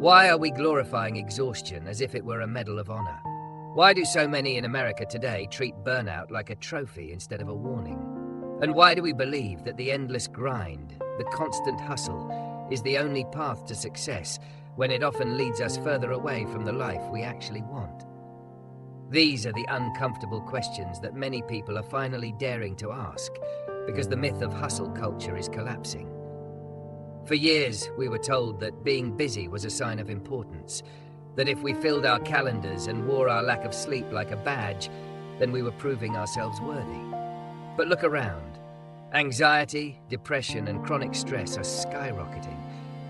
Why are we glorifying exhaustion as if it were a medal of honor? Why do so many in America today treat burnout like a trophy instead of a warning? And why do we believe that the endless grind, the constant hustle, is the only path to success when it often leads us further away from the life we actually want? These are the uncomfortable questions that many people are finally daring to ask because the myth of hustle culture is collapsing. For years, we were told that being busy was a sign of importance, that if we filled our calendars and wore our lack of sleep like a badge, then we were proving ourselves worthy. But look around. Anxiety, depression, and chronic stress are skyrocketing,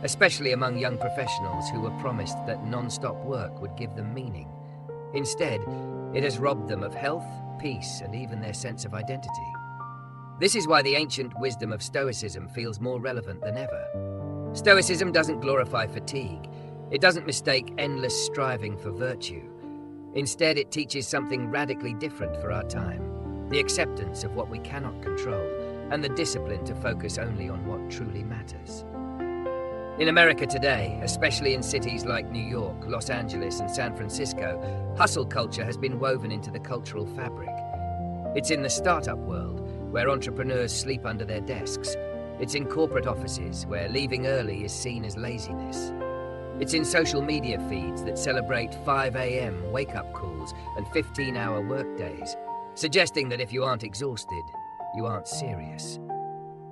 especially among young professionals who were promised that non-stop work would give them meaning. Instead, it has robbed them of health, peace, and even their sense of identity. This is why the ancient wisdom of Stoicism feels more relevant than ever. Stoicism doesn't glorify fatigue. It doesn't mistake endless striving for virtue. Instead, it teaches something radically different for our time: the acceptance of what we cannot control and the discipline to focus only on what truly matters. In America today, especially in cities like New York, Los Angeles, and San Francisco, hustle culture has been woven into the cultural fabric. It's in the startup world, where entrepreneurs sleep under their desks. It's in corporate offices, where leaving early is seen as laziness. It's in social media feeds that celebrate 5 a.m. wake-up calls and 15-hour workdays, suggesting that if you aren't exhausted, you aren't serious.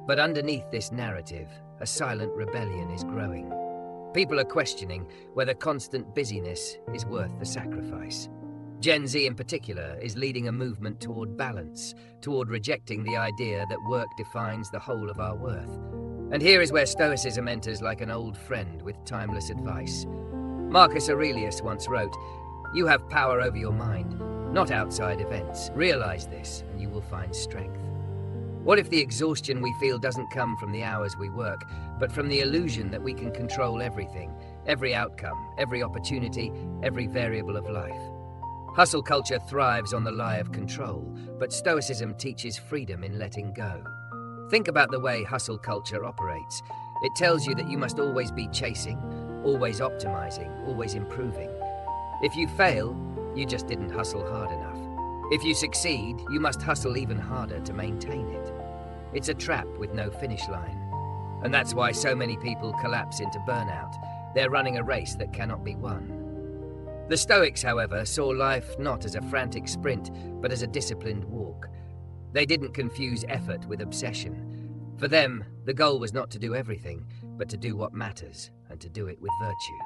But underneath this narrative, a silent rebellion is growing. People are questioning whether constant busyness is worth the sacrifice. Gen Z in particular is leading a movement toward balance, toward rejecting the idea that work defines the whole of our worth. And here is where Stoicism enters like an old friend with timeless advice. Marcus Aurelius once wrote, "You have power over your mind, not outside events. Realize this, and you will find strength." What if the exhaustion we feel doesn't come from the hours we work, but from the illusion that we can control everything, every outcome, every opportunity, every variable of life? Hustle culture thrives on the lie of control, but Stoicism teaches freedom in letting go. Think about the way hustle culture operates. It tells you that you must always be chasing, always optimizing, always improving. If you fail, you just didn't hustle hard enough. If you succeed, you must hustle even harder to maintain it. It's a trap with no finish line. And that's why so many people collapse into burnout. They're running a race that cannot be won. The Stoics, however, saw life not as a frantic sprint, but as a disciplined walk. They didn't confuse effort with obsession. For them, the goal was not to do everything, but to do what matters, and to do it with virtue.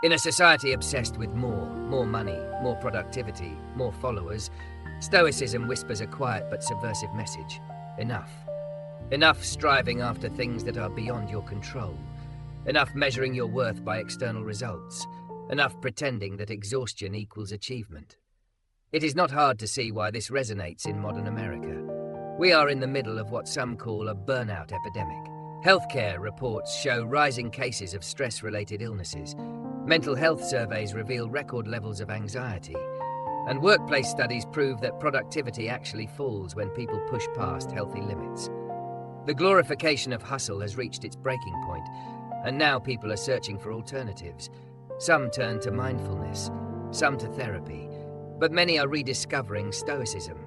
In a society obsessed with more money, more productivity, more followers, Stoicism whispers a quiet but subversive message. Enough. Enough striving after things that are beyond your control. Enough measuring your worth by external results. Enough pretending that exhaustion equals achievement. It is not hard to see why this resonates in modern America. We are in the middle of what some call a burnout epidemic. Healthcare reports show rising cases of stress-related illnesses. Mental health surveys reveal record levels of anxiety. And workplace studies prove that productivity actually falls when people push past healthy limits. The glorification of hustle has reached its breaking point, and now people are searching for alternatives. Some turn to mindfulness, some to therapy, but many are rediscovering Stoicism,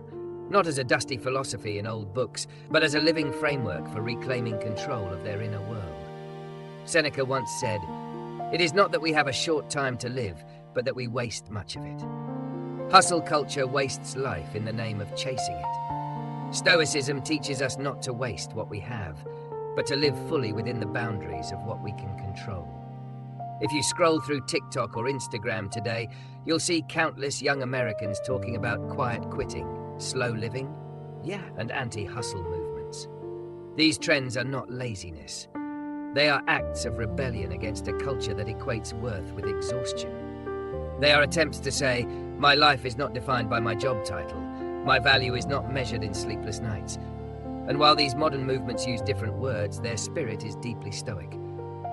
not as a dusty philosophy in old books, but as a living framework for reclaiming control of their inner world. Seneca once said, "It is not that we have a short time to live, but that we waste much of it." Hustle culture wastes life in the name of chasing it. Stoicism teaches us not to waste what we have, but to live fully within the boundaries of what we can control. If you scroll through TikTok or Instagram today, you'll see countless young Americans talking about quiet quitting, slow living, and anti-hustle movements. These trends are not laziness. They are acts of rebellion against a culture that equates worth with exhaustion. They are attempts to say, my life is not defined by my job title. My value is not measured in sleepless nights. And while these modern movements use different words, their spirit is deeply Stoic.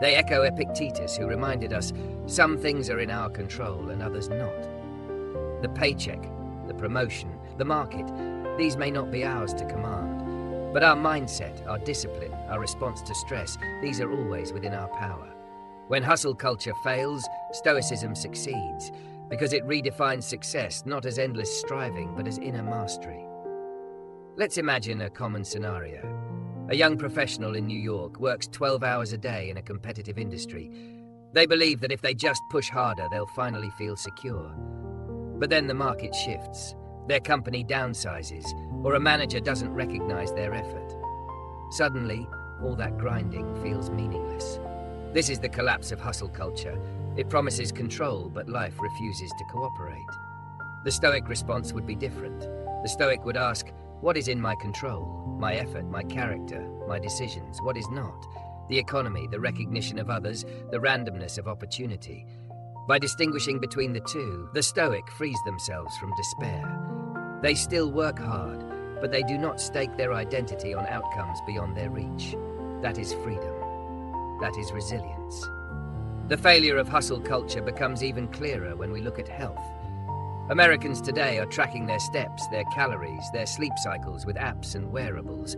They echo Epictetus, who reminded us, some things are in our control and others not. The paycheck, the promotion, the market, these may not be ours to command. But our mindset, our discipline, our response to stress, these are always within our power. When hustle culture fails, Stoicism succeeds, because it redefines success not as endless striving, but as inner mastery. Let's imagine a common scenario. A young professional in New York works 12 hours a day in a competitive industry. They believe that if they just push harder, they'll finally feel secure. But then the market shifts, their company downsizes, or a manager doesn't recognize their effort. Suddenly, all that grinding feels meaningless. This is the collapse of hustle culture. It promises control, but life refuses to cooperate. The Stoic response would be different. The Stoic would ask, what is in my control? My effort, my character, my decisions. What is not? The economy, the recognition of others, the randomness of opportunity. By distinguishing between the two, the Stoic frees themselves from despair. They still work hard, but they do not stake their identity on outcomes beyond their reach. That is freedom. That is resilience. The failure of hustle culture becomes even clearer when we look at health. Americans today are tracking their steps, their calories, their sleep cycles with apps and wearables.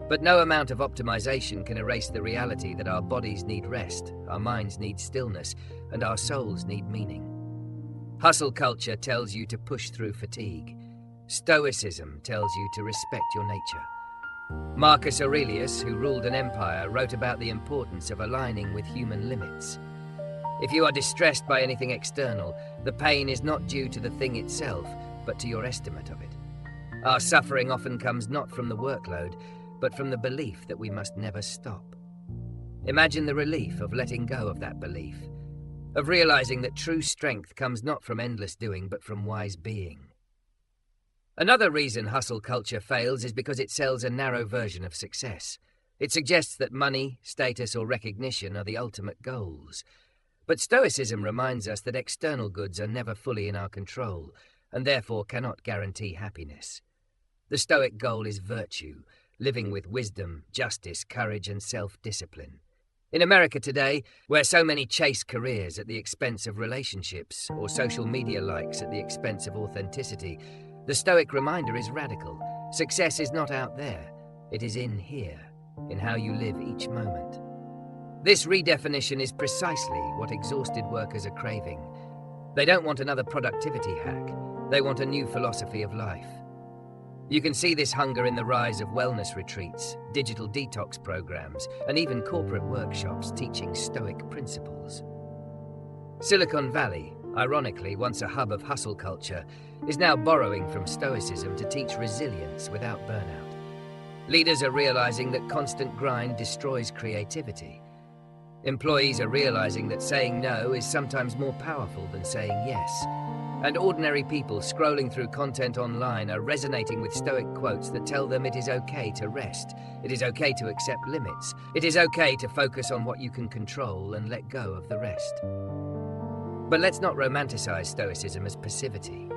But no amount of optimization can erase the reality that our bodies need rest, our minds need stillness, and our souls need meaning. Hustle culture tells you to push through fatigue. Stoicism tells you to respect your nature. Marcus Aurelius, who ruled an empire, wrote about the importance of aligning with human limits. If you are distressed by anything external, the pain is not due to the thing itself, but to your estimate of it. Our suffering often comes not from the workload, but from the belief that we must never stop. Imagine the relief of letting go of that belief, of realizing that true strength comes not from endless doing, but from wise being. Another reason hustle culture fails is because it sells a narrow version of success. It suggests that money, status, or recognition are the ultimate goals. But Stoicism reminds us that external goods are never fully in our control, and therefore cannot guarantee happiness. The Stoic goal is virtue, living with wisdom, justice, courage, and self-discipline. In America today, where so many chase careers at the expense of relationships, or social media likes at the expense of authenticity, the Stoic reminder is radical. Success is not out there. It is in here, in how you live each moment. This redefinition is precisely what exhausted workers are craving. They don't want another productivity hack. They want a new philosophy of life. You can see this hunger in the rise of wellness retreats, digital detox programs, and even corporate workshops teaching Stoic principles. Silicon Valley, ironically once a hub of hustle culture, is now borrowing from Stoicism to teach resilience without burnout. Leaders are realizing that constant grind destroys creativity. Employees are realizing that saying no is sometimes more powerful than saying yes. And ordinary people scrolling through content online are resonating with Stoic quotes that tell them it is okay to rest, it is okay to accept limits, it is okay to focus on what you can control and let go of the rest. But let's not romanticize Stoicism as passivity.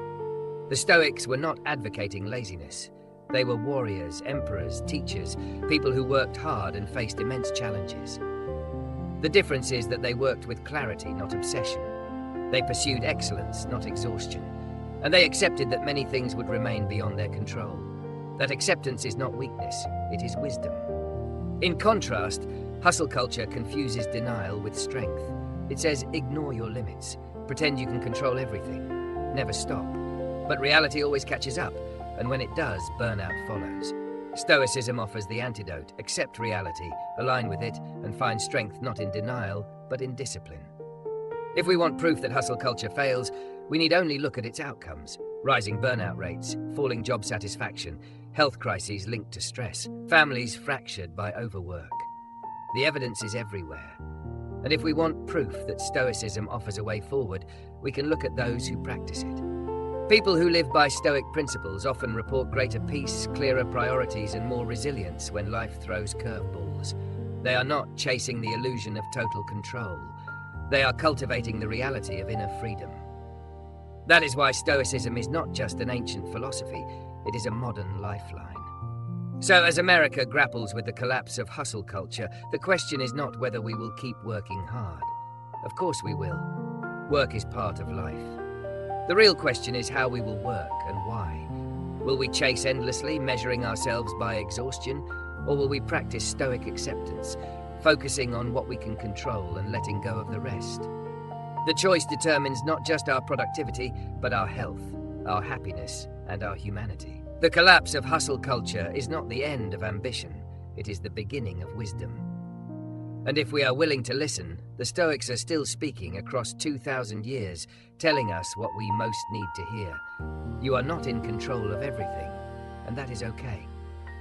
The Stoics were not advocating laziness. They were warriors, emperors, teachers, people who worked hard and faced immense challenges. The difference is that they worked with clarity, not obsession. They pursued excellence, not exhaustion. And they accepted that many things would remain beyond their control. That acceptance is not weakness, it is wisdom. In contrast, hustle culture confuses denial with strength. It says, ignore your limits, pretend you can control everything, never stop. But reality always catches up, and when it does, burnout follows. Stoicism offers the antidote: accept reality, align with it, and find strength not in denial, but in discipline. If we want proof that hustle culture fails, we need only look at its outcomes: rising burnout rates, falling job satisfaction, health crises linked to stress, families fractured by overwork. The evidence is everywhere. And if we want proof that Stoicism offers a way forward, we can look at those who practice it. People who live by Stoic principles often report greater peace, clearer priorities, and more resilience when life throws curveballs. They are not chasing the illusion of total control. They are cultivating the reality of inner freedom. That is why Stoicism is not just an ancient philosophy, it is a modern lifeline. So as America grapples with the collapse of hustle culture, the question is not whether we will keep working hard. Of course we will. Work is part of life. The real question is how we will work and why. Will we chase endlessly, measuring ourselves by exhaustion, or will we practice Stoic acceptance, focusing on what we can control and letting go of the rest. The choice determines not just our productivity, but our health, our happiness, and our humanity. The collapse of hustle culture is not the end of ambition, it is the beginning of wisdom. And if we are willing to listen, the Stoics are still speaking across 2,000 years, telling us what we most need to hear. You are not in control of everything, and that is okay.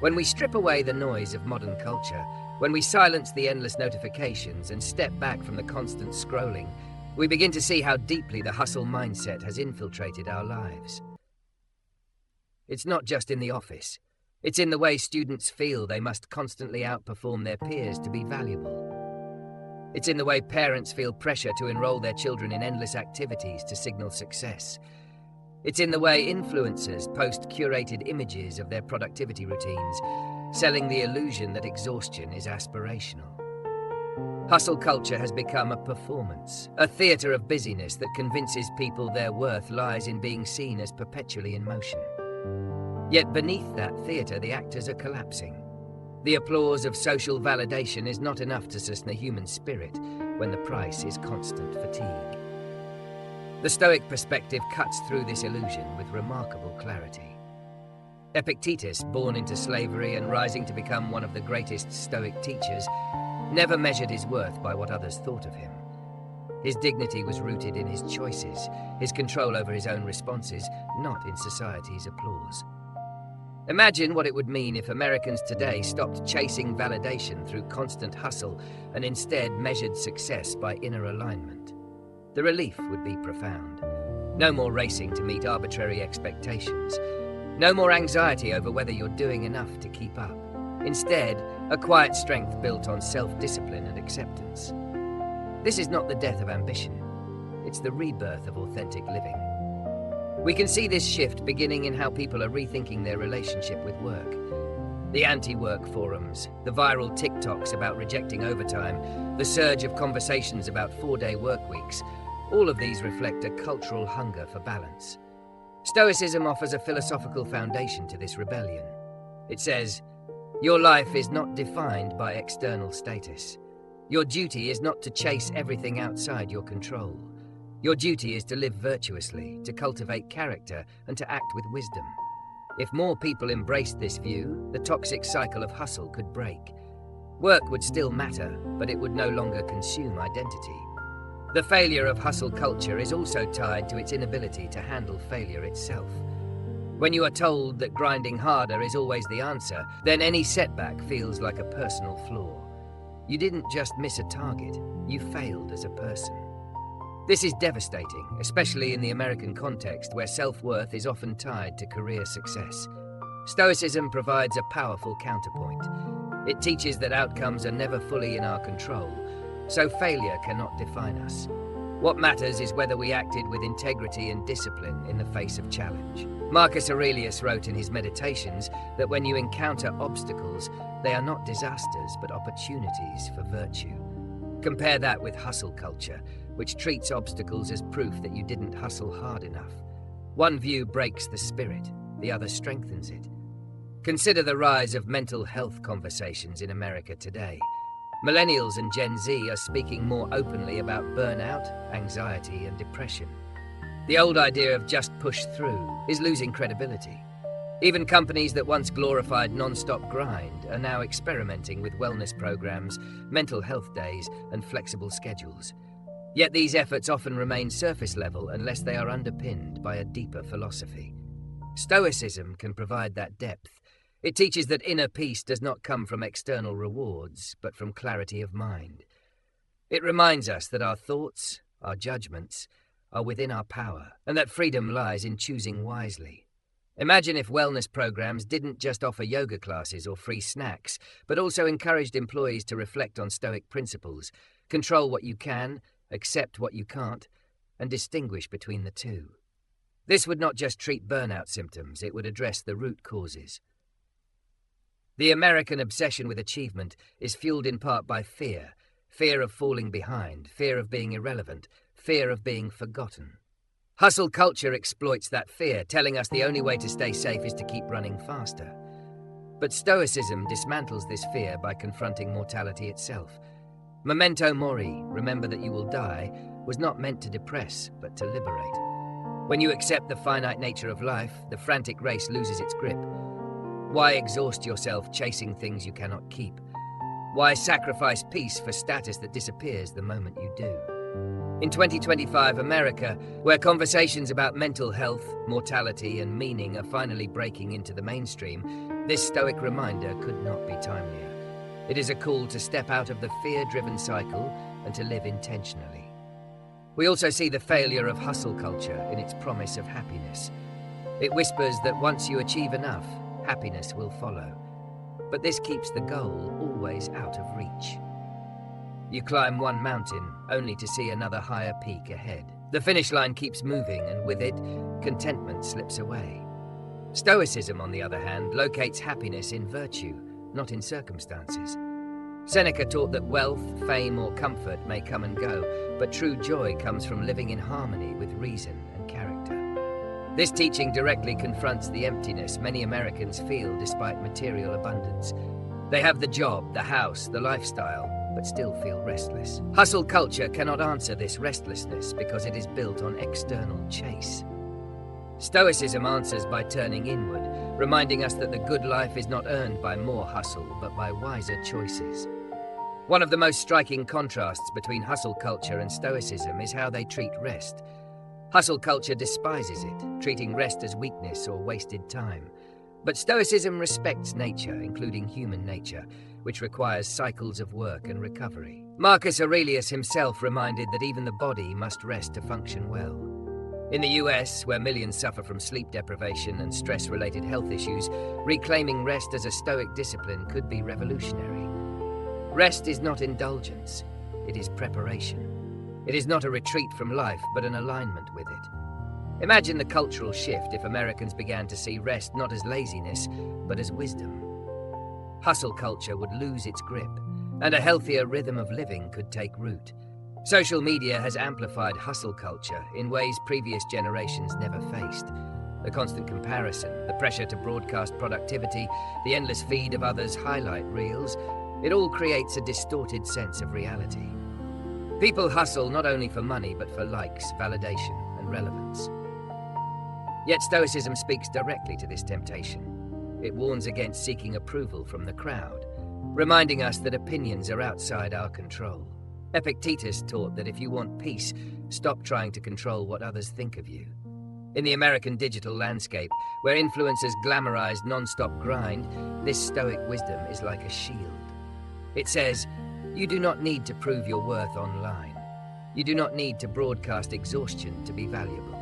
When we strip away the noise of modern culture, when we silence the endless notifications and step back from the constant scrolling, we begin to see how deeply the hustle mindset has infiltrated our lives. It's not just in the office. It's in the way students feel they must constantly outperform their peers to be valuable. It's in the way parents feel pressure to enroll their children in endless activities to signal success. It's in the way influencers post curated images of their productivity routines, selling the illusion that exhaustion is aspirational. Hustle culture has become a performance, a theatre of busyness that convinces people their worth lies in being seen as perpetually in motion. Yet beneath that theatre, the actors are collapsing. The applause of social validation is not enough to sustain the human spirit when the price is constant fatigue. The Stoic perspective cuts through this illusion with remarkable clarity. Epictetus, born into slavery and rising to become one of the greatest Stoic teachers, never measured his worth by what others thought of him. His dignity was rooted in his choices, his control over his own responses, not in society's applause. Imagine what it would mean if Americans today stopped chasing validation through constant hustle and instead measured success by inner alignment. The relief would be profound. No more racing to meet arbitrary expectations. No more anxiety over whether you're doing enough to keep up. Instead, a quiet strength built on self-discipline and acceptance. This is not the death of ambition. It's the rebirth of authentic living. We can see this shift beginning in how people are rethinking their relationship with work. The anti-work forums, the viral TikToks about rejecting overtime, the surge of conversations about 4-day work weeks, all of these reflect a cultural hunger for balance. Stoicism offers a philosophical foundation to this rebellion. It says, your life is not defined by external status. Your duty is not to chase everything outside your control. Your duty is to live virtuously, to cultivate character, and to act with wisdom. If more people embraced this view, the toxic cycle of hustle could break. Work would still matter, but it would no longer consume identity. The failure of hustle culture is also tied to its inability to handle failure itself. When you are told that grinding harder is always the answer, then any setback feels like a personal flaw. You didn't just miss a target, you failed as a person. This is devastating, especially in the American context where self-worth is often tied to career success. Stoicism provides a powerful counterpoint. It teaches that outcomes are never fully in our control, so failure cannot define us. What matters is whether we acted with integrity and discipline in the face of challenge. Marcus Aurelius wrote in his Meditations that when you encounter obstacles, they are not disasters but opportunities for virtue. Compare that with hustle culture, which treats obstacles as proof that you didn't hustle hard enough. One view breaks the spirit, the other strengthens it. Consider the rise of mental health conversations in America today. Millennials and Gen Z are speaking more openly about burnout, anxiety, and depression. The old idea of just push through is losing credibility. Even companies that once glorified non-stop grind are now experimenting with wellness programs, mental health days, and flexible schedules. Yet these efforts often remain surface level unless they are underpinned by a deeper philosophy. Stoicism can provide that depth. It teaches that inner peace does not come from external rewards, but from clarity of mind. It reminds us that our thoughts, our judgments, are within our power, and that freedom lies in choosing wisely. Imagine if wellness programs didn't just offer yoga classes or free snacks, but also encouraged employees to reflect on Stoic principles, control what you can, accept what you can't, and distinguish between the two. This would not just treat burnout symptoms, it would address the root causes. The American obsession with achievement is fueled in part by fear of falling behind, fear of being irrelevant, fear of being forgotten. Hustle culture exploits that fear, telling us the only way to stay safe is to keep running faster. But Stoicism dismantles this fear by confronting mortality itself. Memento mori, remember that you will die, was not meant to depress, but to liberate. When you accept the finite nature of life, the frantic race loses its grip. Why exhaust yourself chasing things you cannot keep? Why sacrifice peace for status that disappears the moment you do? In 2025 America, where conversations about mental health, mortality, and meaning are finally breaking into the mainstream, this Stoic reminder could not be timelier. It is a call to step out of the fear-driven cycle and to live intentionally. We also see the failure of hustle culture in its promise of happiness. It whispers that once you achieve enough, happiness will follow. But this keeps the goal always out of reach. You climb one mountain only to see another higher peak ahead. The finish line keeps moving, and with it, contentment slips away. Stoicism, on the other hand, locates happiness in virtue, not in circumstances. Seneca taught that wealth, fame, or comfort may come and go, but true joy comes from living in harmony with reason and character. This teaching directly confronts the emptiness many Americans feel despite material abundance. They have the job, the house, the lifestyle, but still feel restless. Hustle culture cannot answer this restlessness because it is built on external chase. Stoicism answers by turning inward, reminding us that the good life is not earned by more hustle, but by wiser choices. One of the most striking contrasts between hustle culture and Stoicism is how they treat rest. Hustle culture despises it, treating rest as weakness or wasted time. But Stoicism respects nature, including human nature, which requires cycles of work and recovery. Marcus Aurelius himself reminded that even the body must rest to function well. In the US, where millions suffer from sleep deprivation and stress-related health issues, reclaiming rest as a Stoic discipline could be revolutionary. Rest is not indulgence, it is preparation. It is not a retreat from life, but an alignment with it. Imagine the cultural shift if Americans began to see rest not as laziness, but as wisdom. Hustle culture would lose its grip, and a healthier rhythm of living could take root. Social media has amplified hustle culture in ways previous generations never faced. The constant comparison, the pressure to broadcast productivity, the endless feed of others' highlight reels, it all creates a distorted sense of reality. People hustle not only for money, but for likes, validation, and relevance. Yet Stoicism speaks directly to this temptation. It warns against seeking approval from the crowd, reminding us that opinions are outside our control. Epictetus taught that if you want peace, stop trying to control what others think of you. In the American digital landscape, where influencers glamorize non-stop grind, this Stoic wisdom is like a shield. It says, you do not need to prove your worth online. You do not need to broadcast exhaustion to be valuable.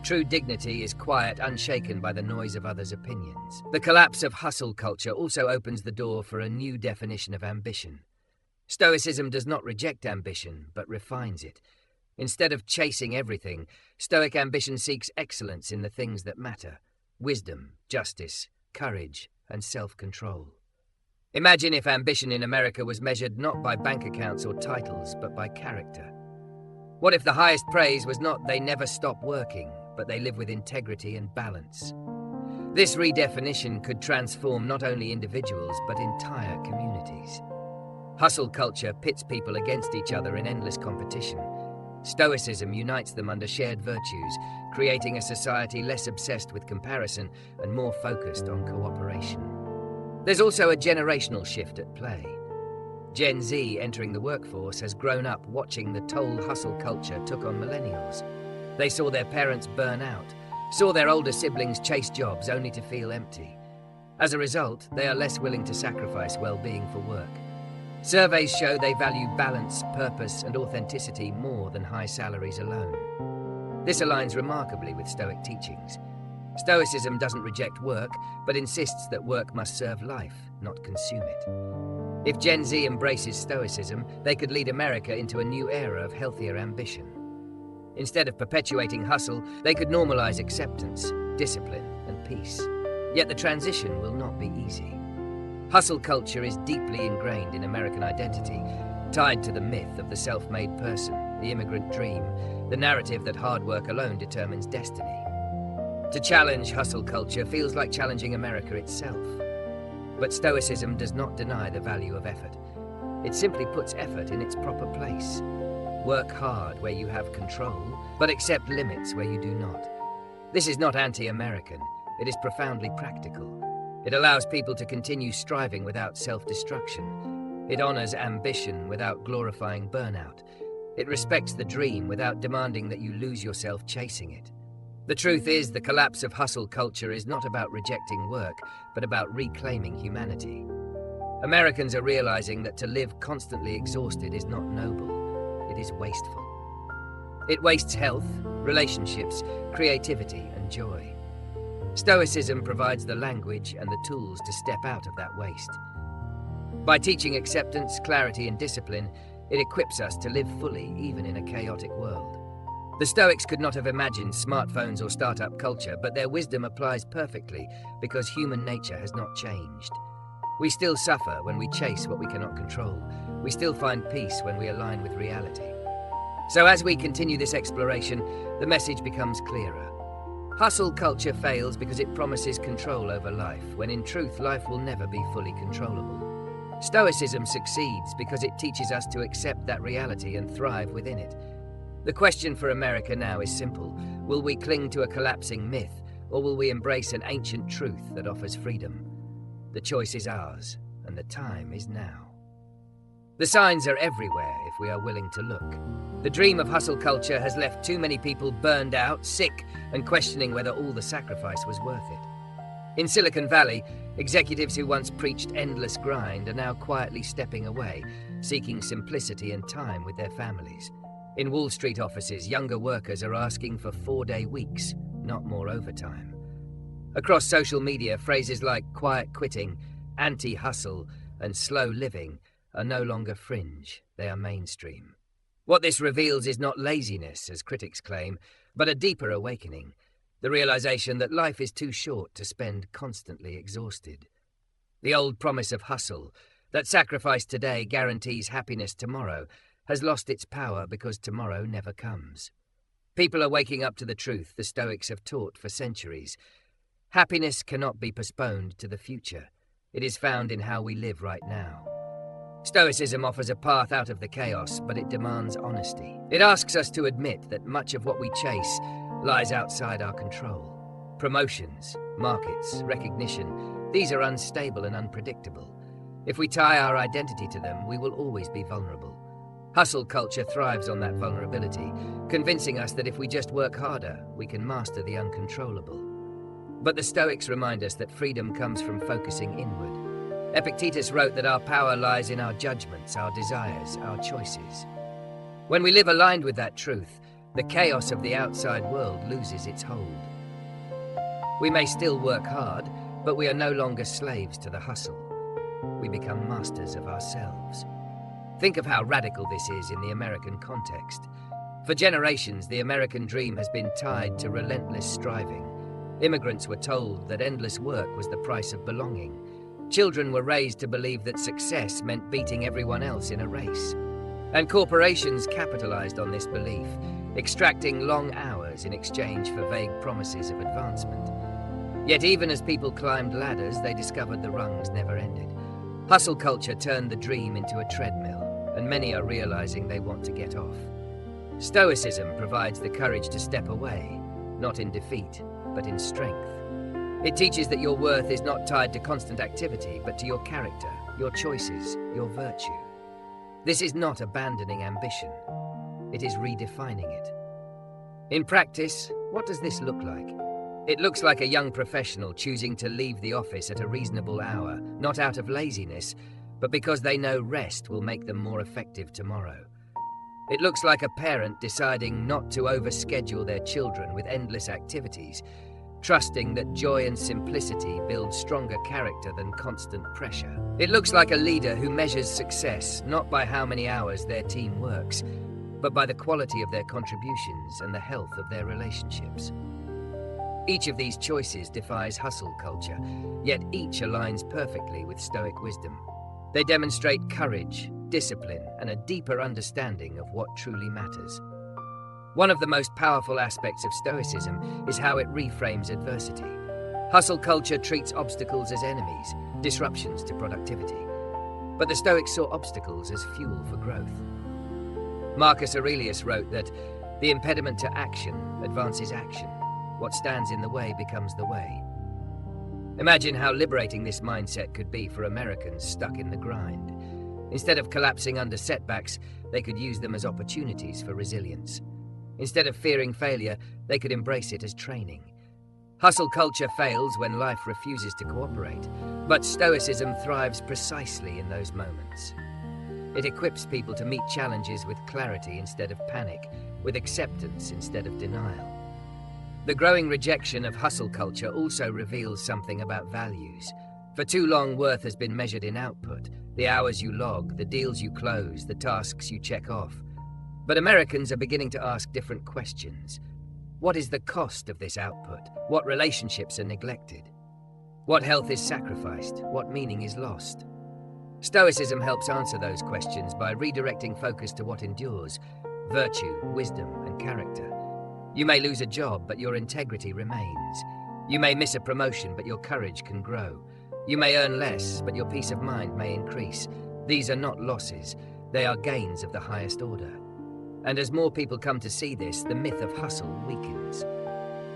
True dignity is quiet, unshaken by the noise of others' opinions. The collapse of hustle culture also opens the door for a new definition of ambition. Stoicism does not reject ambition, but refines it. Instead of chasing everything, Stoic ambition seeks excellence in the things that matter: wisdom, justice, courage, and self-control. Imagine if ambition in America was measured not by bank accounts or titles, but by character. What if the highest praise was not they never stop working, but they live with integrity and balance? This redefinition could transform not only individuals, but entire communities. Hustle culture pits people against each other in endless competition. Stoicism unites them under shared virtues, creating a society less obsessed with comparison and more focused on cooperation. There's also a generational shift at play. Gen Z entering the workforce has grown up watching the toll hustle culture took on millennials. They saw their parents burn out, saw their older siblings chase jobs only to feel empty. As a result, they are less willing to sacrifice well-being for work. Surveys show they value balance, purpose, and authenticity more than high salaries alone. This aligns remarkably with Stoic teachings. Stoicism doesn't reject work, but insists that work must serve life, not consume it. If Gen Z embraces Stoicism, they could lead America into a new era of healthier ambition. Instead of perpetuating hustle, they could normalize acceptance, discipline, and peace. Yet the transition will not be easy. Hustle culture is deeply ingrained in American identity, tied to the myth of the self-made person, the immigrant dream, the narrative that hard work alone determines destiny. To challenge hustle culture feels like challenging America itself. But Stoicism does not deny the value of effort. It simply puts effort in its proper place. Work hard where you have control, but accept limits where you do not. This is not anti-American. It is profoundly practical. It allows people to continue striving without self-destruction. It honors ambition without glorifying burnout. It respects the dream without demanding that you lose yourself chasing it. The truth is, the collapse of hustle culture is not about rejecting work, but about reclaiming humanity. Americans are realizing that to live constantly exhausted is not noble. It is wasteful. It wastes health, relationships, creativity, and joy. Stoicism provides the language and the tools to step out of that waste. By teaching acceptance, clarity, and discipline, it equips us to live fully even in a chaotic world. The Stoics could not have imagined smartphones or startup culture, but their wisdom applies perfectly because human nature has not changed. We still suffer when we chase what we cannot control. We still find peace when we align with reality. So as we continue this exploration, the message becomes clearer. Hustle culture fails because it promises control over life, when in truth life will never be fully controllable. Stoicism succeeds because it teaches us to accept that reality and thrive within it. The question for America now is simple. Will we cling to a collapsing myth, or will we embrace an ancient truth that offers freedom? The choice is ours, and the time is now. The signs are everywhere if we are willing to look. The dream of hustle culture has left too many people burned out, sick, and questioning whether all the sacrifice was worth it. In Silicon Valley, executives who once preached endless grind are now quietly stepping away, seeking simplicity and time with their families. In Wall Street offices, younger workers are asking for 4-day weeks, not more overtime. Across social media, phrases like quiet quitting, anti-hustle, and slow living are no longer fringe, they are mainstream. What this reveals is not laziness, as critics claim, but a deeper awakening, the realization that life is too short to spend constantly exhausted. The old promise of hustle, that sacrifice today guarantees happiness tomorrow, has lost its power because tomorrow never comes. People are waking up to the truth the Stoics have taught for centuries. Happiness cannot be postponed to the future. It is found in how we live right now. Stoicism offers a path out of the chaos, but it demands honesty. It asks us to admit that much of what we chase lies outside our control. Promotions, markets, recognition, these are unstable and unpredictable. If we tie our identity to them, we will always be vulnerable. Hustle culture thrives on that vulnerability, convincing us that if we just work harder, we can master the uncontrollable. But the Stoics remind us that freedom comes from focusing inward. Epictetus wrote that our power lies in our judgments, our desires, our choices. When we live aligned with that truth, the chaos of the outside world loses its hold. We may still work hard, but we are no longer slaves to the hustle. We become masters of ourselves. Think of how radical this is in the American context. For generations, the American dream has been tied to relentless striving. Immigrants were told that endless work was the price of belonging. Children were raised to believe that success meant beating everyone else in a race. And corporations capitalized on this belief, extracting long hours in exchange for vague promises of advancement. Yet even as people climbed ladders, they discovered the rungs never ended. Hustle culture turned the dream into a treadmill, and many are realizing they want to get off. Stoicism provides the courage to step away, not in defeat, but in strength. It teaches that your worth is not tied to constant activity, but to your character, your choices, your virtue. This is not abandoning ambition. It is redefining it. In practice, what does this look like? It looks like a young professional choosing to leave the office at a reasonable hour, not out of laziness, but because they know rest will make them more effective tomorrow. It looks like a parent deciding not to overschedule their children with endless activities, trusting that joy and simplicity build stronger character than constant pressure. It looks like a leader who measures success not by how many hours their team works, but by the quality of their contributions and the health of their relationships. Each of these choices defies hustle culture, yet each aligns perfectly with Stoic wisdom. They demonstrate courage, discipline, and a deeper understanding of what truly matters. One of the most powerful aspects of Stoicism is how it reframes adversity. Hustle culture treats obstacles as enemies, disruptions to productivity. But the Stoics saw obstacles as fuel for growth. Marcus Aurelius wrote that the impediment to action advances action. What stands in the way becomes the way. Imagine how liberating this mindset could be for Americans stuck in the grind. Instead of collapsing under setbacks, they could use them as opportunities for resilience. Instead of fearing failure, they could embrace it as training. Hustle culture fails when life refuses to cooperate, but Stoicism thrives precisely in those moments. It equips people to meet challenges with clarity instead of panic, with acceptance instead of denial. The growing rejection of hustle culture also reveals something about values. For too long, worth has been measured in output, the hours you log, the deals you close, the tasks you check off. But Americans are beginning to ask different questions. What is the cost of this output? What relationships are neglected? What health is sacrificed? What meaning is lost? Stoicism helps answer those questions by redirecting focus to what endures: virtue, wisdom, and character. You may lose a job, but your integrity remains. You may miss a promotion, but your courage can grow. You may earn less, but your peace of mind may increase. These are not losses, they are gains of the highest order. And as more people come to see this, the myth of hustle weakens.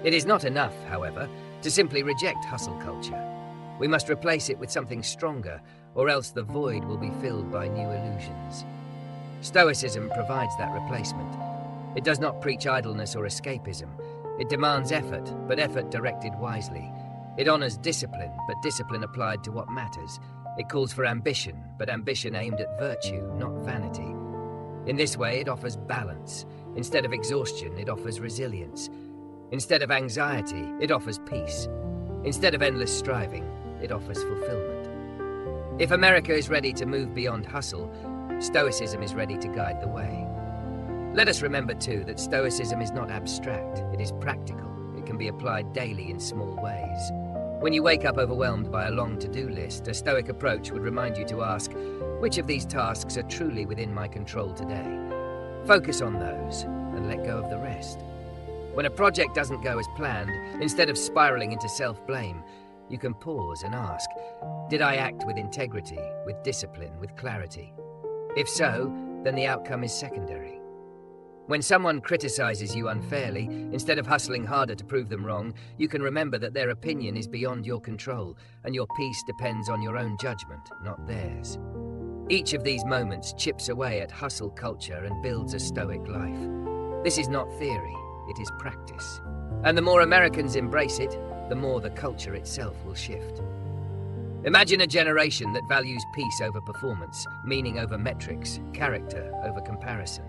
It is not enough, however, to simply reject hustle culture. We must replace it with something stronger, or else the void will be filled by new illusions. Stoicism provides that replacement. It does not preach idleness or escapism. It demands effort, but effort directed wisely. It honors discipline, but discipline applied to what matters. It calls for ambition, but ambition aimed at virtue, not vanity. In this way, it offers balance. Instead of exhaustion, it offers resilience. Instead of anxiety, it offers peace. Instead of endless striving, it offers fulfillment. If America is ready to move beyond hustle, Stoicism is ready to guide the way. Let us remember, too, that Stoicism is not abstract, it is practical. It can be applied daily in small ways. When you wake up overwhelmed by a long to-do list, a Stoic approach would remind you to ask, which of these tasks are truly within my control today? Focus on those and let go of the rest. When a project doesn't go as planned, instead of spiraling into self-blame, you can pause and ask, did I act with integrity, with discipline, with clarity? If so, then the outcome is secondary. When someone criticizes you unfairly, instead of hustling harder to prove them wrong, you can remember that their opinion is beyond your control, and your peace depends on your own judgment, not theirs. Each of these moments chips away at hustle culture and builds a Stoic life. This is not theory, it is practice. And the more Americans embrace it, the more the culture itself will shift. Imagine a generation that values peace over performance, meaning over metrics, character over comparison.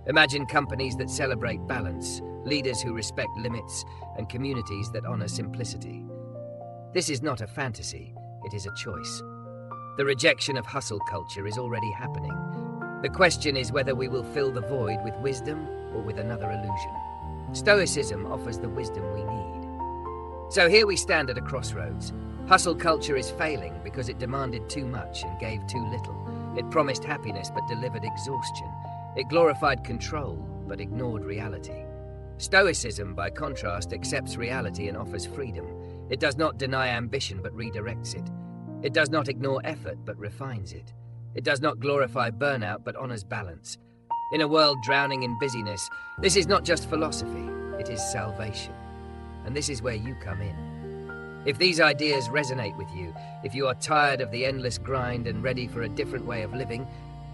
Imagine companies that celebrate balance, leaders who respect limits, and communities that honor simplicity. This is not a fantasy, it is a choice. The rejection of hustle culture is already happening. The question is whether we will fill the void with wisdom or with another illusion. Stoicism offers the wisdom we need. So here we stand at a crossroads. Hustle culture is failing because it demanded too much and gave too little. It promised happiness but delivered exhaustion. It glorified control, but ignored reality. Stoicism, by contrast, accepts reality and offers freedom. It does not deny ambition, but redirects it. It does not ignore effort, but refines it. It does not glorify burnout, but honors balance. In a world drowning in busyness, this is not just philosophy, it is salvation. And this is where you come in. If these ideas resonate with you, if you are tired of the endless grind and ready for a different way of living,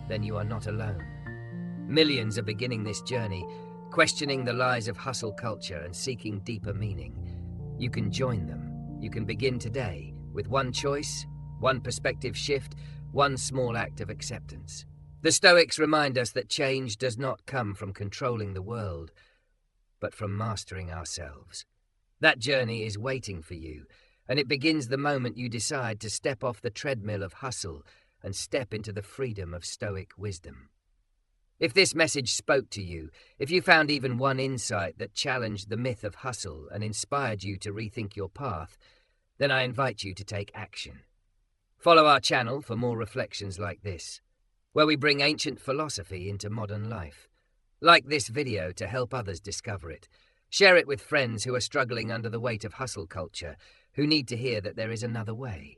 then you are not alone. Millions are beginning this journey, questioning the lies of hustle culture and seeking deeper meaning. You can join them. You can begin today with one choice, one perspective shift, one small act of acceptance. The Stoics remind us that change does not come from controlling the world, but from mastering ourselves. That journey is waiting for you, and it begins the moment you decide to step off the treadmill of hustle and step into the freedom of Stoic wisdom. If this message spoke to you, if you found even one insight that challenged the myth of hustle and inspired you to rethink your path, then I invite you to take action. Follow our channel for more reflections like this, where we bring ancient philosophy into modern life. Like this video to help others discover it. Share it with friends who are struggling under the weight of hustle culture, who need to hear that there is another way.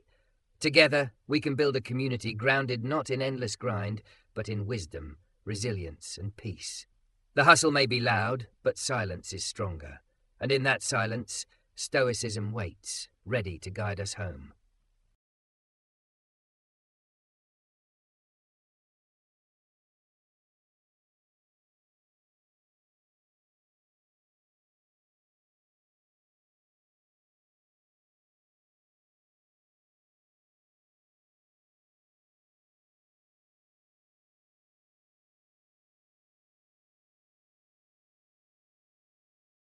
Together, we can build a community grounded not in endless grind, but in wisdom, resilience, and peace. The hustle may be loud, but silence is stronger. And in that silence, Stoicism waits, ready to guide us home.